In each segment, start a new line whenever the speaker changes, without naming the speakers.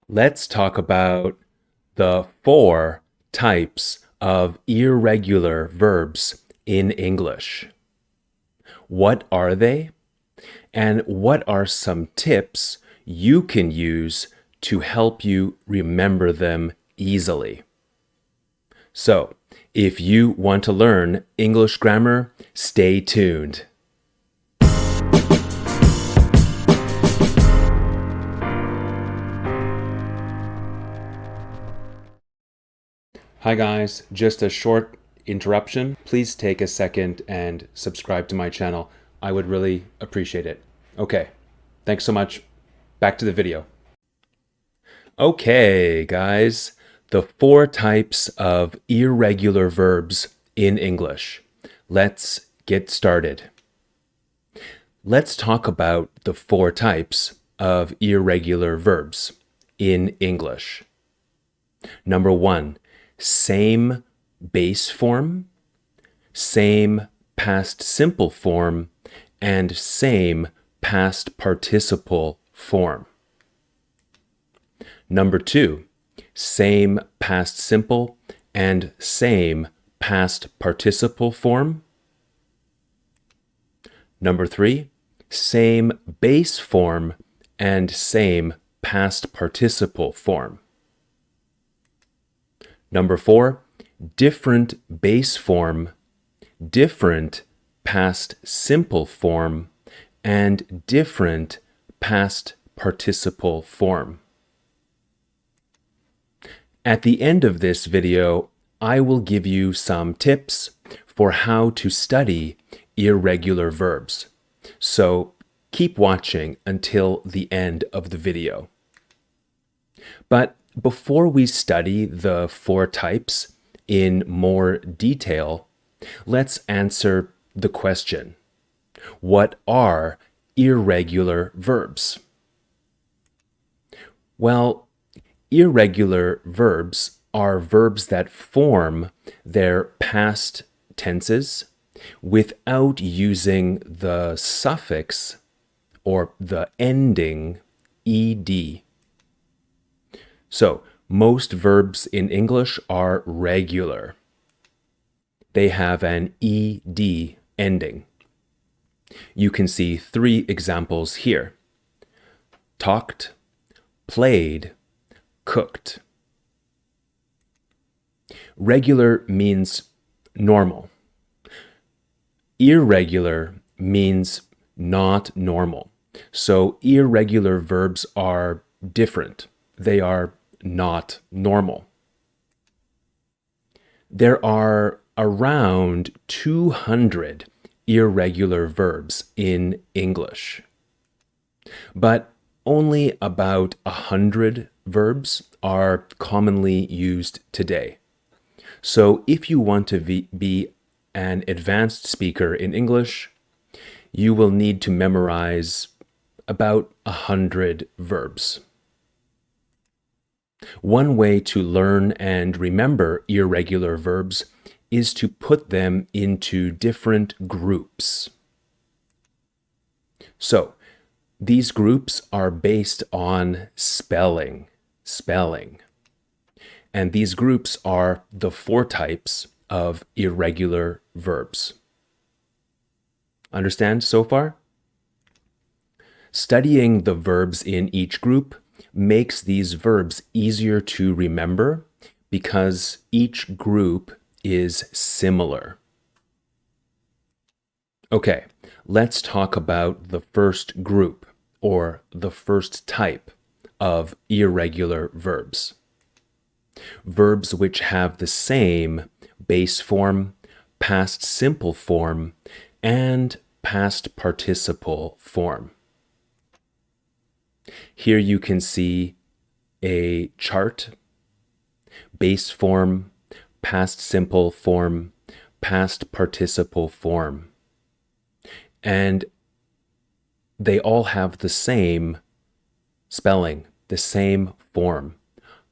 Let's talk about the four types of irregular verbs in English. What are they? And what are some tips you can use to help you remember them easily? So, if you want to learn English grammar, stay tuned. Hi guys, just a short interruption. Please take a second and subscribe to my channel. I would really appreciate it. Okay, thanks so much. Back to the video. Okay, guys, the four types of irregular verbs in English. Let's get started. Let's talk about the four types of irregular verbs in English. Number one, same base form, same past simple form, and same past participle form. Number two, same past simple and same past participle form. Number three, same base form and same past participle form. Number four, different base form, different past simple form, and different past participle form. At the end of this video, I will give you some tips for how to study irregular verbs. So keep watching until the end of the video. But before we study the four types in more detail, let's answer the question: what are irregular verbs? Well, irregular verbs are verbs that form their past tenses without using the suffix or the ending ed. So, most verbs in English are regular. They have an ed ending. You can see three examples here: talked, played, cooked. Regular means normal. Irregular means not normal. So irregular verbs are different. They are not normal. There are around 200 irregular verbs in English, but only about 100 verbs are commonly used today. So if you want to be an advanced speaker in English, you will need to memorize about 100 verbs. One way to learn and remember irregular verbs is to put them into different groups. So, these groups are based on spelling. And these groups are the four types of irregular verbs. Understand so far? Studying the verbs in each group makes these verbs easier to remember because each group is similar. Okay, let's talk about the first group, or the first type of irregular verbs. Verbs which have the same base form, past simple form, and past participle form. Here you can see a chart: base form, past simple form, past participle form. And they all have the same spelling, the same form: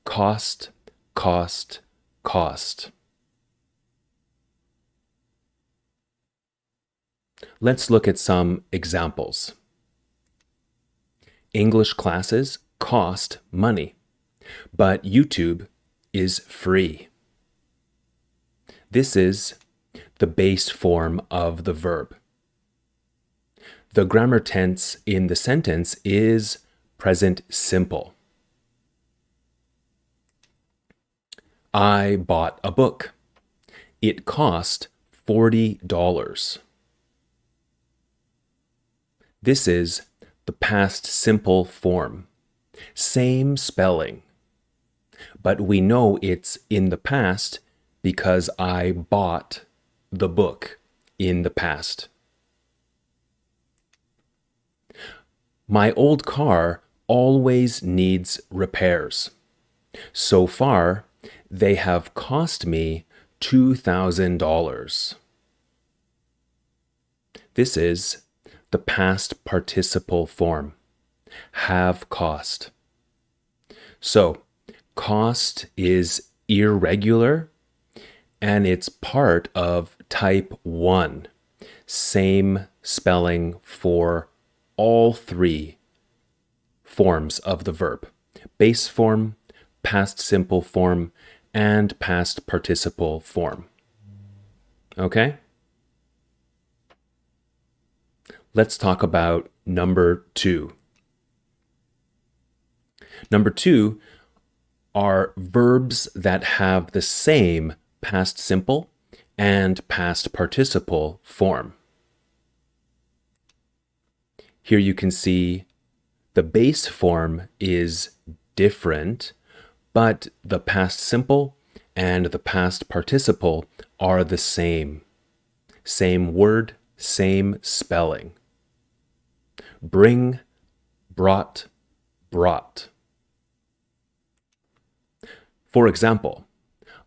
cost, cost, cost. Let's look at some examples. English classes cost money. but YouTube is free. This is the base form of the verb. The grammar tense in the sentence is present simple. I bought a book. It cost $40. This is the past simple form. Same spelling. But we know it's in the past because I bought the book in the past. My old car always needs repairs. So far, they have cost me $2,000. This is the past participle form. Have cost. So, cost is irregular and it's part of type 1. Same spelling for all three forms of the verb. Base form, past simple form, and past participle form. Okay? Let's talk about number 2. Number 2 are verbs that have the same past simple and past participle form. Here you can see the base form is different, but the past simple and the past participle are the same. Same word, same spelling. Bring, brought, brought. For example,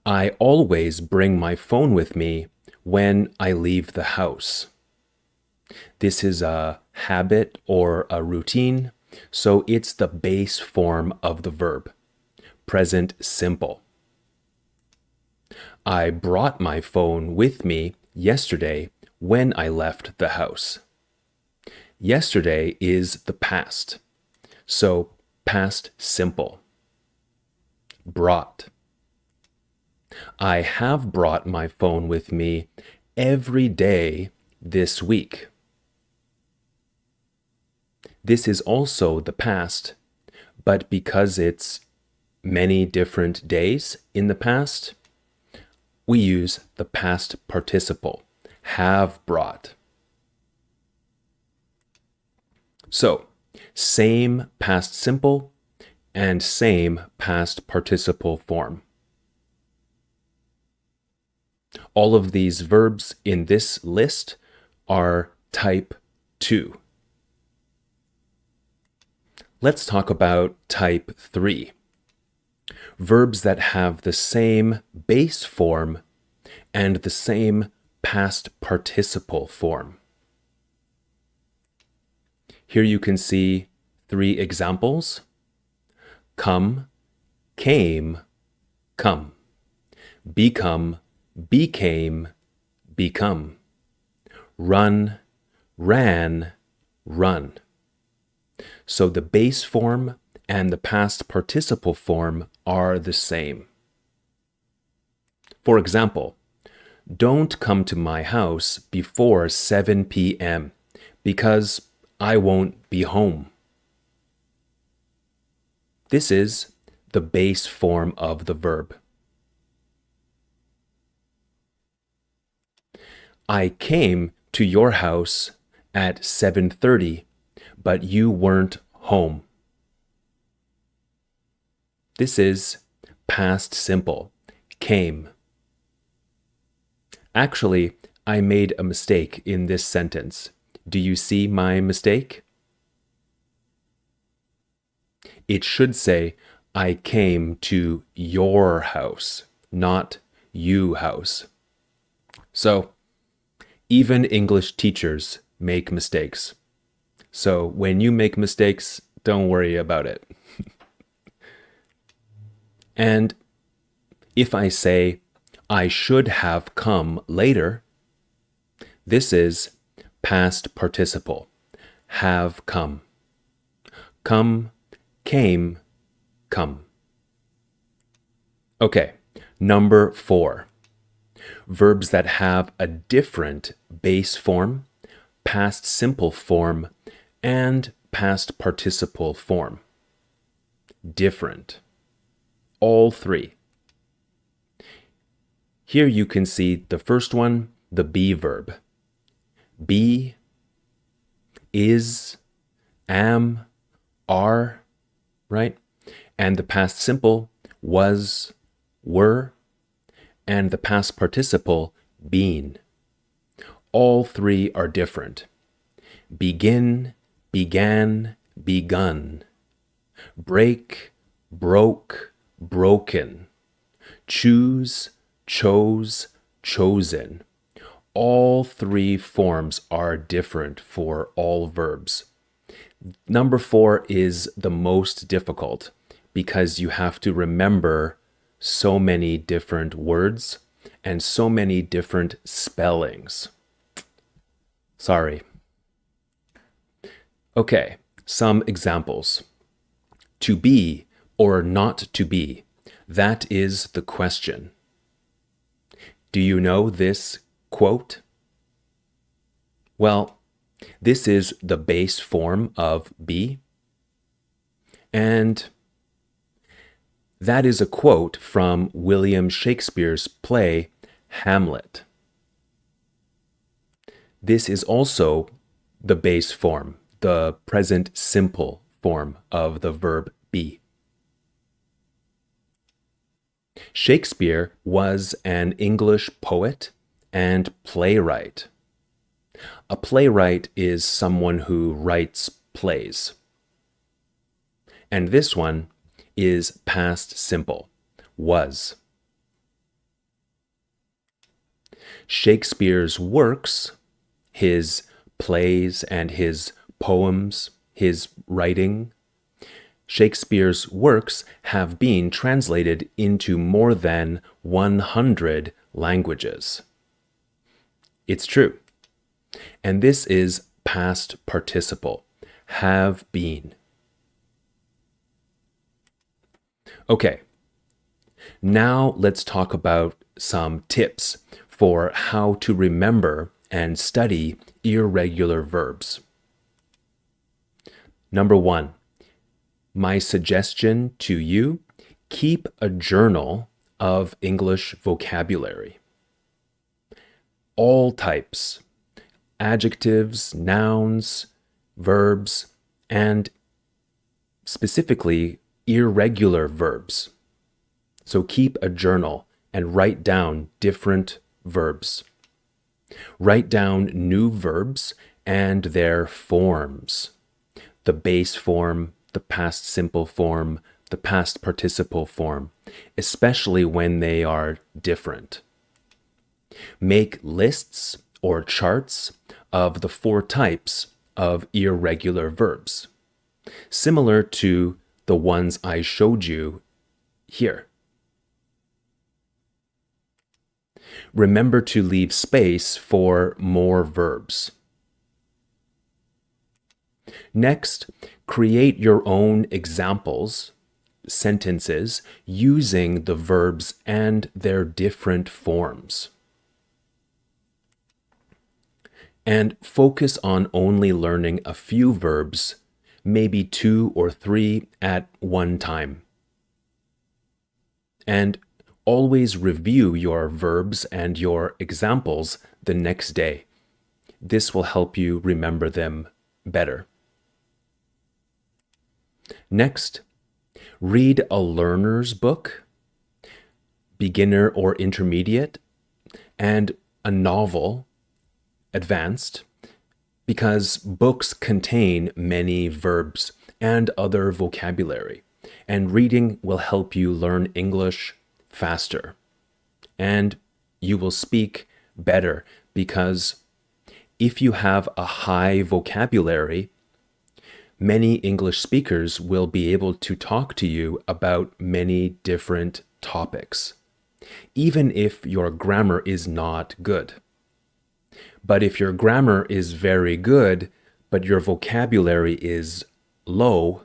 I always bring my phone with me when I leave the house. This is a habit or a routine, so it's the base form of the verb. Present simple. I brought my phone with me yesterday when I left the house. Yesterday is the past, so past simple. Brought. I have brought my phone with me every day this week. This is also the past, but because it's many different days in the past, we use the past participle, have brought. So, same past simple and same past participle form. All of these verbs in this list are type 2. Let's talk about type 3. Verbs that have the same base form and the same past participle form. Here you can see 3 examples. Come, came, come. Become, became, become. Run, ran, run. So the base form and the past participle form are the same. For example, don't come to my house before 7 p.m. because I won't be home. This is the base form of the verb. I came to your house at 7:30, but you weren't home. This is past simple, came. Actually, I made a mistake in this sentence. Do you see my mistake? It should say, I came to your house, not you house. So, even English teachers make mistakes. So when you make mistakes, don't worry about it. And if I say, I should have come later, this is past participle, have come. Come, came, come. Okay, number 4. Verbs that have a different base form, past simple form, and past participle form. Different. All 3. Here you can see the first one, the be verb. Be, is, am, are, right? And the past simple, was, were, and the past participle, been. All 3 are different. Begin, began, begun. Break, broke, broken. Choose, chose, chosen. All 3 forms are different for all verbs. Number 4 is the most difficult because you have to remember so many different words and so many different spellings. Sorry. Okay, some examples. To be or not to be, that is the question. Do you know this quote? Well, this is the base form of be, and that is a quote from William Shakespeare's play Hamlet. This is also the base form, the present simple form of the verb be. Shakespeare was an English poet and playwright. A playwright is someone who writes plays. And this one is past simple, was. Shakespeare's works, his plays and his poems, his writing, Shakespeare's works have been translated into more than 100 languages. It's true. And this is past participle, have been. Okay, now let's talk about some tips for how to remember and study irregular verbs. Number 1, my suggestion to you, keep a journal of English vocabulary. All types, adjectives, nouns, verbs, and specifically irregular verbs. So keep a journal and write down different verbs. Write down new verbs and their forms. The base form, the past simple form, the past participle form, especially when they are different. Make lists or charts of the 4 types of irregular verbs, similar to the ones I showed you here. Remember to leave space for more verbs. Next, create your own examples, sentences, using the verbs and their different forms. And focus on only learning a few verbs, maybe 2 or 3 at one time. And always review your verbs and your examples the next day. This will help you remember them better. Next, read a learner's book, beginner or intermediate, and a novel, advanced, because books contain many verbs and other vocabulary, and reading will help you learn English faster, and you will speak better because if you have a high vocabulary, many English speakers will be able to talk to you about many different topics, even if your grammar is not good. But if your grammar is very good, but your vocabulary is low,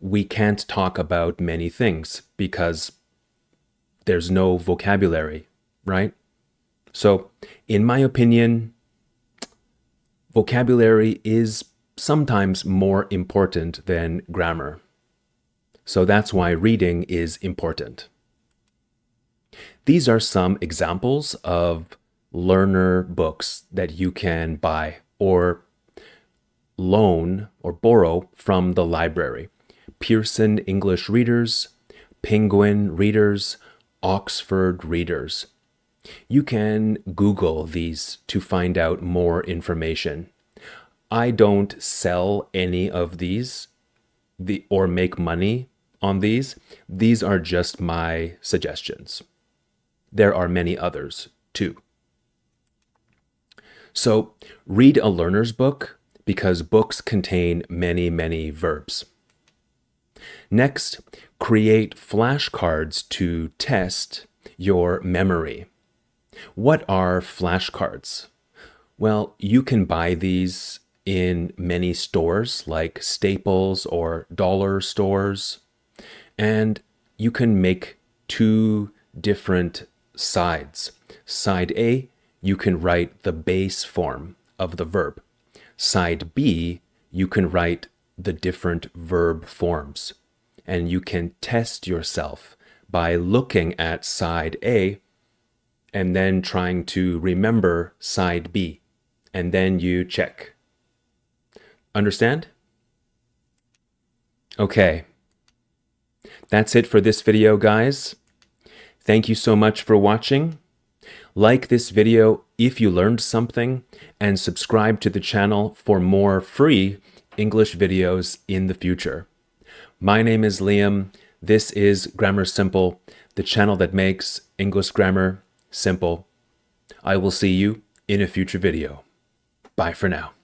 we can't talk about many things because there's no vocabulary, right? So, in my opinion, vocabulary is sometimes more important than grammar. So that's why reading is important. These are some examples of learner books that you can buy or loan or borrow from the library. Pearson English Readers, Penguin Readers, Oxford Readers. You can Google these to find out more information. I don't sell any of these or make money on these. These are just my suggestions. There are many others too. So read a learner's book because books contain many, many verbs. Next, create flashcards to test your memory. What are flashcards? Well, you can buy these in many stores like Staples or dollar stores, and you can make two different sides. Side A, you can write the base form of the verb. Side B, you can write the different verb forms. And you can test yourself by looking at side A and then trying to remember side B. And then you check. Understand? Okay. That's it for this video, guys. Thank you so much for watching. Like this video if you learned something, and subscribe to the channel for more free English videos in the future. My name is Liam. This is Grammar Simple, the channel that makes English grammar simple. I will see you in a future video. Bye for now.